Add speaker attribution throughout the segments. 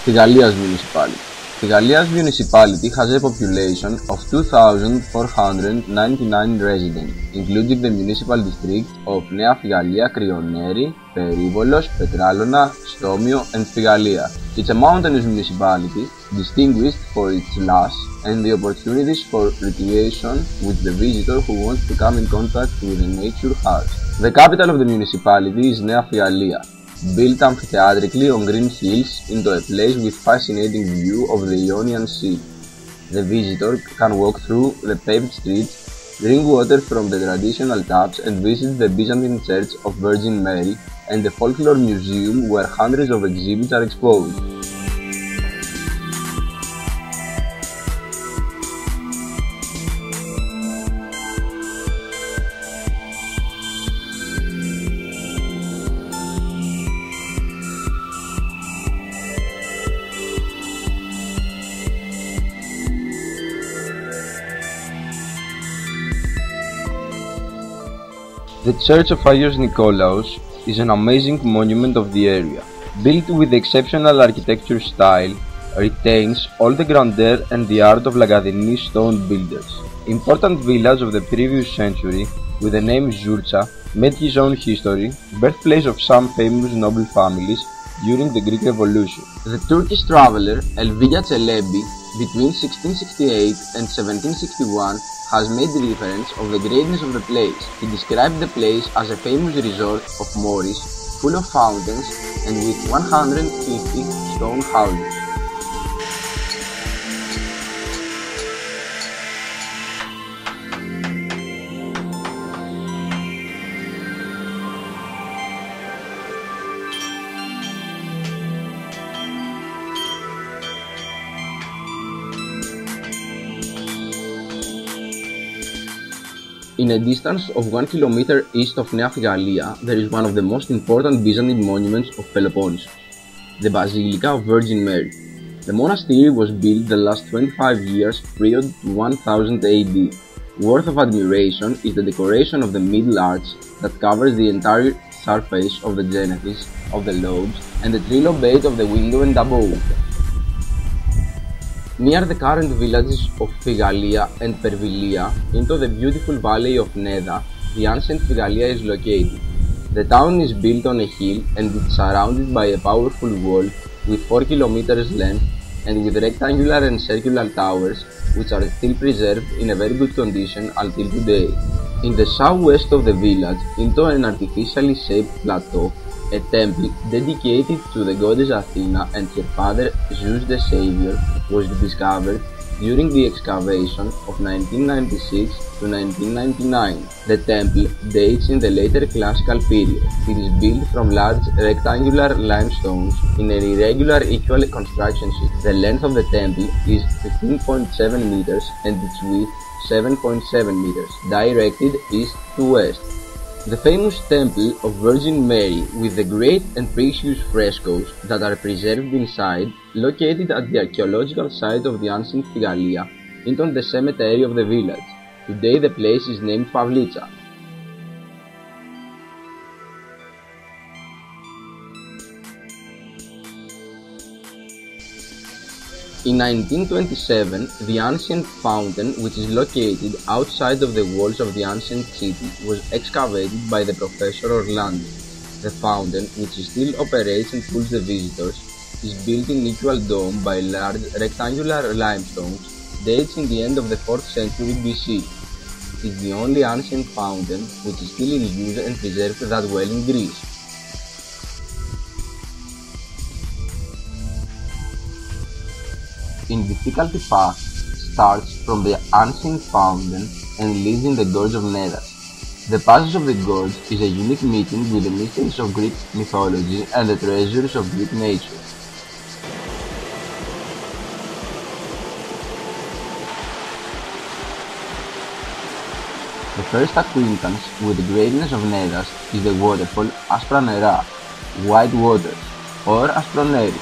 Speaker 1: Figaleia municipality. Figaleia municipality has a population of 2,499 residents, including the municipal districts of Nea Figaleia, Krioneri, Perivolos, Petralona, Stomio, and Figaleia. It's a mountainous municipality, distinguished for its lush and the opportunities for recreation which the visitor who wants to come in contact with the nature has. The capital of the municipality is Nea Figaleia, built amphitheatrically on green hills into a place with fascinating view of the Ionian Sea. The visitor can walk through the paved streets, drink water from the traditional taps, and visit the Byzantine Church of Virgin Mary and the Folklore Museum, where hundreds of exhibits are exposed. The Church of Agios Nikolaos is an amazing monument of the area. Built with exceptional architecture style, retains all the grandeur and the art of Lagadini stone builders. Important village of the previous century, with the name Zurcha, made his own history, birthplace of some famous noble families during the Greek Revolution. The Turkish traveler Elvija Çelebi, between 1668 and 1761, has made reference of the greatness of the place. He described the place as a famous resort of Moris, full of fountains and with 150 stone houses. In a distance of 1 kilometer east of Nea Figaleia, there is one of the most important Byzantine monuments of Peloponnesus, the Basilica of Virgin Mary. The monastery was built the last 25 years prior to 1000 AD. Worth of admiration is the decoration of the middle arch that covers the entire surface of the genesis of the lobes and the trilobate of the window and above. Near the current villages of Figaleia and Pervilia, into the beautiful valley of Neda, the ancient Figaleia is located. The town is built on a hill and is surrounded by a powerful wall with 4 kilometers length and with rectangular and circular towers which are still preserved in a very good condition until today. In the southwest of the village, into an artificially shaped plateau, a temple dedicated to the goddess Athena and her father Zeus the Savior was discovered during the excavation of 1996 to 1999. The temple dates in the later classical period. It is built from large rectangular limestones in an irregular equal construction sheet. The length of the temple is 15.7 meters and its width 7.7 meters, directed east to west. The famous temple of Virgin Mary, with the great and precious frescoes that are preserved inside, located at the archaeological site of the ancient Figaleia, into the cemetery of the village. Today the place is named Pavlitsa. In 1927, the ancient fountain, which is located outside of the walls of the ancient city, was excavated by the Professor Orlando. The fountain, which still operates and pulls the visitors, is built in equal dome by large rectangular limestones, dates in the end of the 4th century BC. It is the only ancient fountain which is still in use and preserved that well in Greece. In difficulty path starts from the ancient fountain and leads in the gorge of Nedas. The passage of the gorge is a unique meeting with the mysteries of Greek mythology and the treasures of Greek nature. The first acquaintance with the greatness of Nedas is the waterfall Aspra Nera, White Waters, or Asproneri,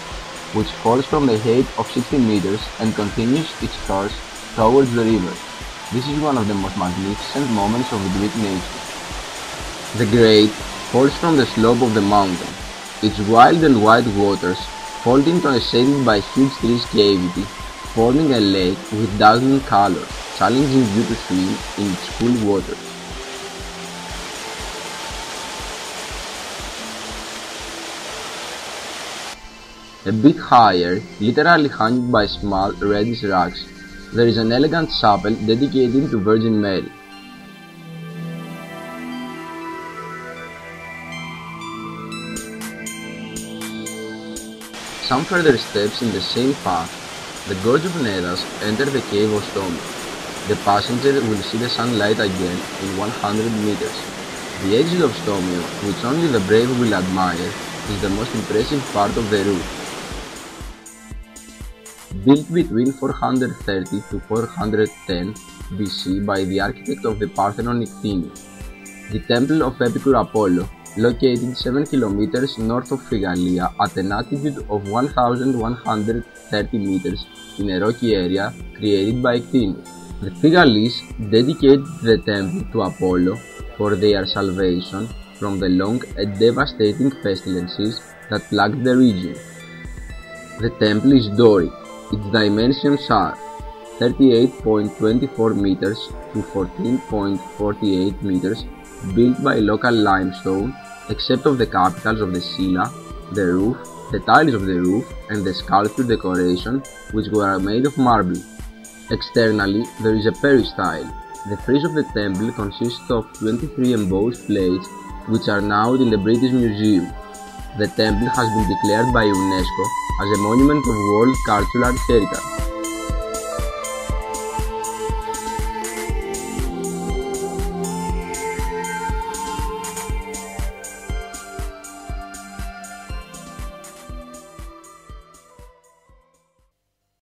Speaker 1: which falls from the height of 60 meters and continues its course towards the river. This is one of the most magnificent moments of Greek nature. The grate falls from the slope of the mountain. Its wild and white waters Holding to a shaded by huge trees cavity, forming a lake with dazzling colors, challenging you to swim in its cool waters. A bit higher, literally hanging by small reddish rocks, there is an elegant chapel dedicated to Virgin Mary. Some further steps in the same path, the Gorge of Nedas enter the cave of Stomio. The passenger will see the sunlight again in 100 meters. The exit of Stomio, which only the brave will admire, is the most impressive part of the route. Built between 430 to 410 BC by the architect of the Parthenon Icthinius, the Temple of Epicure Apollo, located 7 kilometers north of Figaleia at an altitude of 1,130 meters in a rocky area created by Icthinius. The Figalees dedicated the temple to Apollo for their salvation from the long and devastating pestilences that plagued the region. The temple is Doric. Its dimensions are 38.24 meters to 14.48 meters, built by local limestone, except of the capitals of the Scylla, the roof, the tiles of the roof, and the sculpture decoration, which were made of marble. Externally, there is a peristyle. The frieze of the temple consists of 23 embossed plates, which are now in the British Museum. The temple has been declared by UNESCO as a Monument of World Cultural Heritage.